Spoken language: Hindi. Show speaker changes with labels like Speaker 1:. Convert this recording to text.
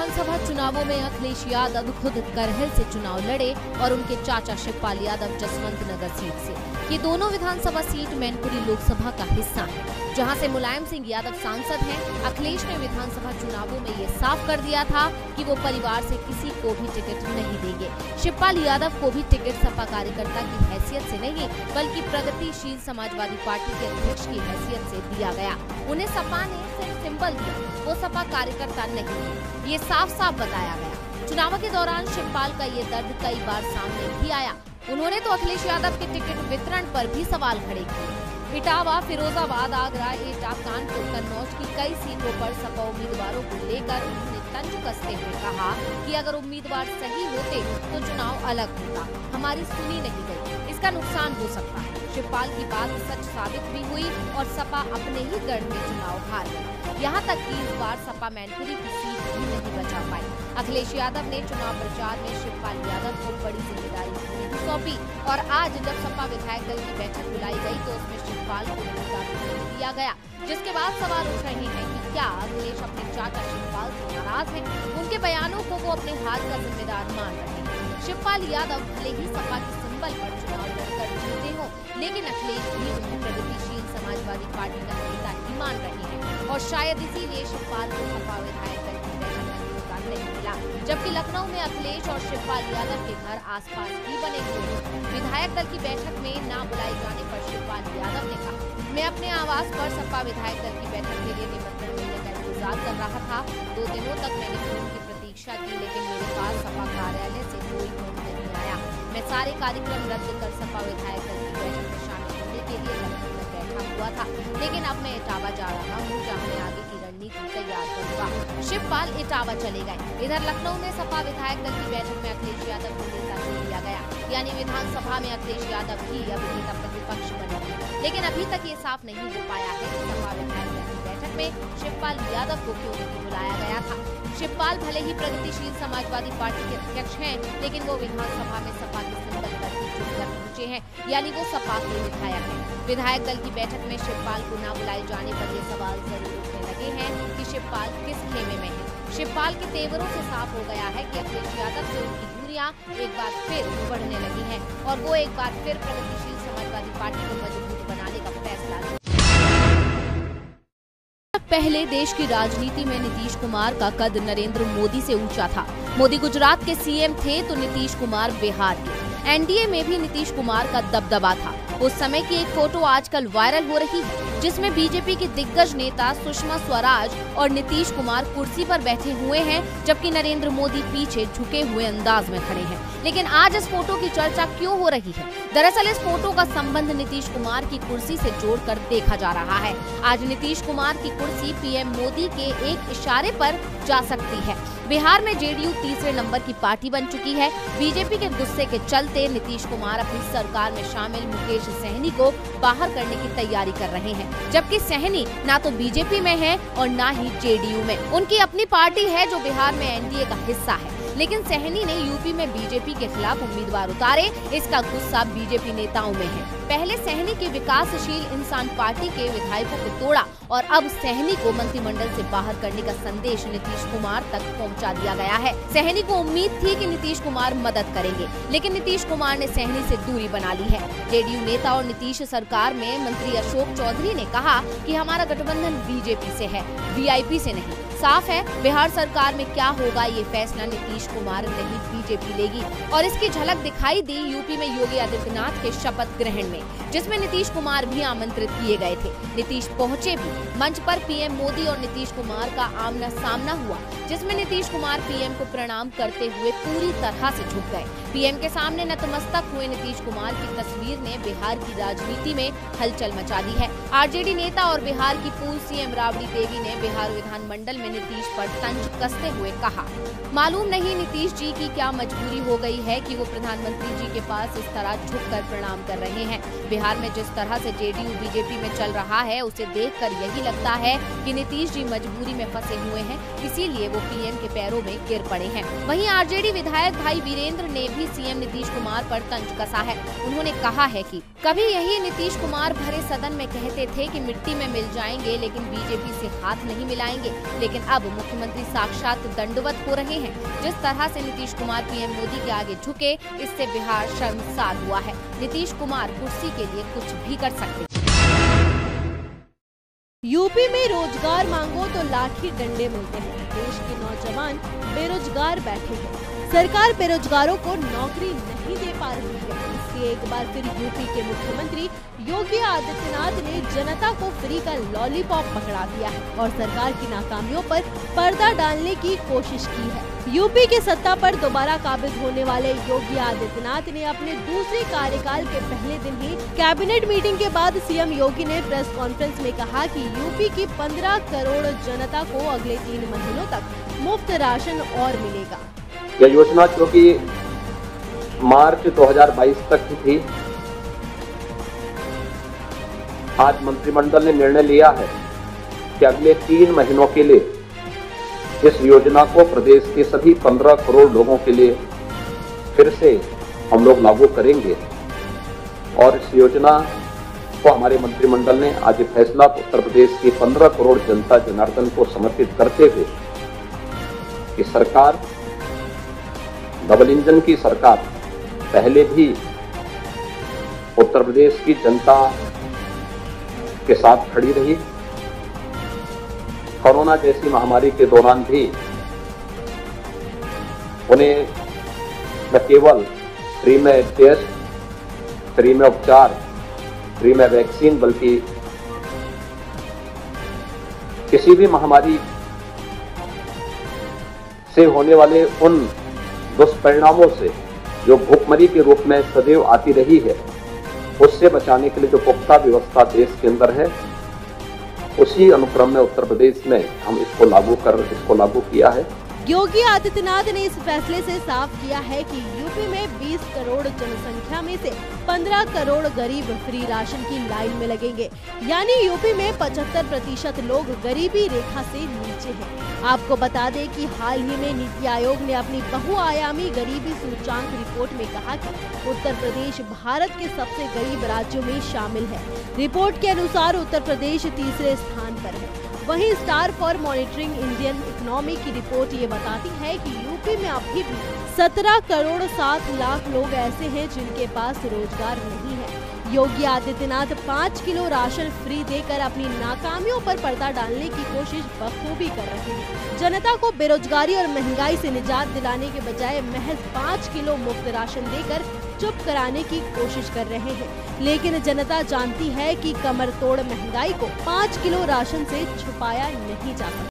Speaker 1: विधानसभा चुनावों में अखिलेश यादव खुद करहल से चुनाव लड़े और उनके चाचा शिवपाल यादव जसवंत नगर सीट से। ये दोनों विधानसभा सीट मैनपुरी लोकसभा का हिस्सा है, जहां से मुलायम सिंह यादव सांसद हैं। अखिलेश ने विधानसभा चुनावों में ये साफ कर दिया था कि वो परिवार से किसी को भी टिकट नहीं देंगे। शिवपाल यादव को भी टिकट सपा कार्यकर्ता की हैसियत से नहीं, बल्कि प्रगतिशील समाजवादी पार्टी के अध्यक्ष की हैसियत से दिया गया। उन्हें सपा ने सिर्फ सिंबल दिया, वो सपा कार्यकर्ता नहीं है, ये साफ साफ बताया गया। चुनाव के दौरान शिवपाल का ये दर्द कई बार सामने भी आया। उन्होंने तो अखिलेश यादव के टिकट वितरण पर भी सवाल खड़े किए। इटावा, फिरोजाबाद, आगरा, एटा, कानपुर, कन्नौज की कई सीटों पर सपा उम्मीदवारों को लेकर उन्होंने तंज कसते हुए कहा कि अगर उम्मीदवार सही होते तो चुनाव अलग होता, हमारी सुनी नहीं गई, इसका नुकसान हो सकता है। शिवपाल की बात सच साबित भी हुई और सपा अपने ही गढ़ में चुनाव हार गई। यहाँ तक कि इस बार सपा मैनपुरी की सीट भी नहीं बचा पाई। अखिलेश यादव ने चुनाव प्रचार में शिवपाल यादव को बड़ी जिम्मेदारी नहीं सौंपी और आज जब सपा विधायक दल की बैठक बुलाई गई तो उसमें शिवपाल को मुद्दा नहीं दिया गया, जिसके बाद सवाल उठ रहे हैं कि क्या अखिलेश अपने चाचा शिवपाल से नाराज हैं? उनके बयानों को वो अपने हार का जिम्मेदार मान रहे हैं। शिवपाल यादव भले ही सपा के सिंबल पर चुनाव लड़कर जीते हो, लेकिन अखिलेश भी उन्हें प्रगतिशील समाजवादी पार्टी का नेता ही मान रहे हैं और शायद इसीलिए शिवपाल को सपा विधायक दल की बैठक में मौका नहीं मिला। जबकि लखनऊ में अखिलेश और शिवपाल यादव के घर आसपास ही बने हुए हैं। विधायक दल की बैठक में न बुलाए जाने पर शिवपाल यादव ने कहा, मैं अपने आवास पर सपा विधायक दल की बैठक के लिए निमंत्रण मिलने का इंतजार कर रहा था। 2 दिनों तक मैंने फोन की प्रतीक्षा की, लेकिन मेरे पास सपा कार्यालय से कोई फोन नहीं आया। मैं सारे कार्यक्रम रद्द कर सपा विधायक दल की बैठक में शामिल होने के लिए लखनऊ में बैठा हुआ था, लेकिन अब मैं इटावा जा रहा हूँ, जहाँ मैं आगे की रणनीति तैयार करूंगा। शिवपाल इटावा चले गए। इधर लखनऊ में सपा विधायक दल की बैठक में अखिलेश यादव को नेता चुन लिया गया, यानी विधानसभा में अखिलेश यादव ही अब नेता प्रतिपक्ष बनेंगे। लेकिन अभी तक ये साफ नहीं हो पाया है कि सपा विधायक दल की बैठक में शिवपाल यादव को क्यों नहीं बुलाया गया था। शिवपाल भले ही प्रगतिशील समाजवादी पार्टी के अध्यक्ष हैं, लेकिन वो विधानसभा में सपा के सिंबल पर ही चुनकर पहुंचे हैं, यानी वो सपा के विधायक हैं। विधायक दल की बैठक में शिवपाल को न बुलाए जाने पर ये सवाल जरूर उठने लगे हैं कि शिवपाल किस खेमे में है। शिवपाल के तेवरों से साफ हो गया है कि अखिलेश यादव से उनकी दूरियां एक बार फिर बढ़ने लगी हैं और वो एक बार फिर प्रगतिशील समाजवादी पार्टी को मजबूत बनाने का फैसला। पहले देश की राजनीति में नीतीश कुमार का कद नरेंद्र मोदी से ऊंचा था। मोदी गुजरात के सीएम थे तो नीतीश कुमार बिहार के। एनडीए में भी नीतीश कुमार का दबदबा था। उस समय की एक फोटो आजकल वायरल हो रही है, जिसमें बीजेपी के दिग्गज नेता सुषमा स्वराज और नीतीश कुमार कुर्सी पर बैठे हुए हैं, जबकि नरेंद्र मोदी पीछे झुके हुए अंदाज में खड़े हैं। लेकिन आज इस फोटो की चर्चा क्यों हो रही है? दरअसल इस फोटो का संबंध नीतीश कुमार की कुर्सी से जोड़कर देखा जा रहा है। आज नीतीश कुमार की कुर्सी पीएम मोदी के एक इशारे पर जा सकती है। बिहार में जेडीयू तीसरे नंबर की पार्टी बन चुकी है। बीजेपी के गुस्से के चलते नीतीश कुमार अपनी सरकार में शामिल मुकेश सहनी को बाहर करने की तैयारी कर रहे हैं, जबकि सहनी ना तो बीजेपी में है और ना ही जेडीयू में। उनकी अपनी पार्टी है जो बिहार में एनडीए का हिस्सा है, लेकिन सहनी ने यूपी में बीजेपी के खिलाफ उम्मीदवार उतारे। इसका गुस्सा बीजेपी नेताओं में है। पहले सहनी की विकासशील इंसान पार्टी के विधायकों को तोड़ा और अब सहनी को मंत्रिमंडल से बाहर करने का संदेश नीतीश कुमार तक पहुंचा दिया गया है। सहनी को उम्मीद थी कि नीतीश कुमार मदद करेंगे, लेकिन नीतीश कुमार ने सहनी से दूरी बना ली है। जेडीयू नेता और नीतीश सरकार में मंत्री अशोक चौधरी ने कहा कि हमारा गठबंधन बीजेपी से है, वीआईपी से नहीं। साफ है बिहार सरकार में क्या होगा ये फैसला नीतीश कुमार नहीं बीजेपी लेगी, और इसकी झलक दिखाई दी यूपी में योगी आदित्यनाथ के शपथ ग्रहण में, जिसमें नीतीश कुमार भी आमंत्रित किए गए थे। नीतीश पहुंचे भी। मंच पर पीएम मोदी और नीतीश कुमार का आमना सामना हुआ, जिसमें नीतीश कुमार पीएम को प्रणाम करते हुए पूरी तरह से झुक गए। पीएम के सामने नतमस्तक हुए नीतीश कुमार की तस्वीर ने बिहार की राजनीति में हलचल मचा दी है। आरजेडी नेता और बिहार की पूर्व सीएम राबड़ी देवी ने बिहार विधानमंडल में नीतीश पर तंज कसते हुए कहा, मालूम नहीं नीतीश जी की क्या मजबूरी हो गई है कि वो प्रधानमंत्री जी के पास इस तरह झुककर प्रणाम कर रहे हैं। बिहार में जिस तरह से जेडीयू बीजेपी में चल रहा है, उसे देखकर यही लगता है कि नीतीश जी मजबूरी में फंसे हुए हैं, इसीलिए वो पीएम के पैरों में गिर पड़े हैं। वहीं आरजेडी विधायक भाई वीरेंद्र ने भी भी सीएम नीतीश कुमार पर तंज कसा है। उन्होंने कहा है कि कभी यही नीतीश कुमार भरे सदन में कहते थे कि मिट्टी में मिल जाएंगे लेकिन बीजेपी से हाथ नहीं मिलाएंगे, लेकिन अब मुख्यमंत्री साक्षात दंडवत हो रहे हैं। जिस तरह से नीतीश कुमार पीएम मोदी के आगे झुके, इससे बिहार शर्मसार हुआ है। नीतीश कुमार कुर्सी के लिए कुछ भी कर सकते।
Speaker 2: यूपी में रोजगार मांगो तो लाठी डंडे मिलते हैं। देश के नौजवान बेरोजगार बैठे हैं। सरकार बेरोजगारों को नौकरी नहीं दे पा रही है। इसलिए एक बार फिर यूपी के मुख्यमंत्री योगी आदित्यनाथ ने जनता को फ्री का लॉलीपॉप पकड़ा दिया है और सरकार की नाकामियों पर पर्दा डालने की कोशिश की है। यूपी के सत्ता पर दोबारा काबिज होने वाले योगी आदित्यनाथ ने अपने दूसरे कार्यकाल के पहले दिन ही कैबिनेट मीटिंग के बाद सीएम योगी ने प्रेस कॉन्फ्रेंस में कहा कि यूपी की 15 करोड़ जनता को अगले 3 महीनों तक मुफ्त राशन और मिलेगा।
Speaker 3: यह योजना जो कि मार्च 2022 तक की थी, आज मंत्रिमंडल ने निर्णय लिया है कि अगले 3 महीनों के लिए इस योजना को प्रदेश के सभी 15 करोड़ लोगों के लिए फिर से हम लोग लागू करेंगे। और इस योजना को हमारे मंत्रिमंडल ने आज फैसला उत्तर प्रदेश की 15 करोड़ जनता जनार्दन को समर्पित करते हुए कि सरकार डबल इंजन की सरकार पहले भी उत्तर प्रदेश की जनता के साथ खड़ी रही। कोरोना जैसी महामारी के दौरान भी उन्हें न केवल फ्री में टेस्ट, फ्री में उपचार, फ्री में वैक्सीन, बल्कि किसी भी महामारी से होने वाले उन दुष्परिणामों से जो भूखमरी के रूप में सदैव आती रही है, उससे बचाने के लिए जो पुख्ता व्यवस्था देश के अंदर है, उसी अनुक्रम में उत्तर प्रदेश में हम इसको लागू किया है।
Speaker 2: योगी आदित्यनाथ ने इस फैसले से साफ किया है कि यूपी में 20 करोड़ जनसंख्या में से 15 करोड़ गरीब फ्री राशन की लाइन में लगेंगे। यानी यूपी में 75% लोग गरीबी रेखा से नीचे हैं। आपको बता दें कि हाल ही में नीति आयोग ने अपनी बहुआयामी गरीबी सूचकांक रिपोर्ट में कहा कि उत्तर प्रदेश भारत के सबसे गरीब राज्यों में शामिल है। रिपोर्ट के अनुसार उत्तर प्रदेश तीसरे स्थान पर है। वहीं star for monitoring Indian economy की रिपोर्ट ये बताती है कि यूपी में अभी भी 17 करोड़ 7 लाख लोग ऐसे हैं जिनके पास रोजगार नहीं है। Yogi Adityanath 5 kilo ration free देकर अपनी नाकामियों पर पर्दा डालने की कोशिश बखूबी कर रहे हैं। जनता को बेरोजगारी और महंगाई से निजात दिलाने के बजाय महज 5 किलो मुफ्त राशन देकर चुप कराने की कोशिश कर रहे हैं। लेकिन जनता जानती है कि कमर तोड़ महंगाई को 5 किलो राशन से छुपाया नहीं जा सकता।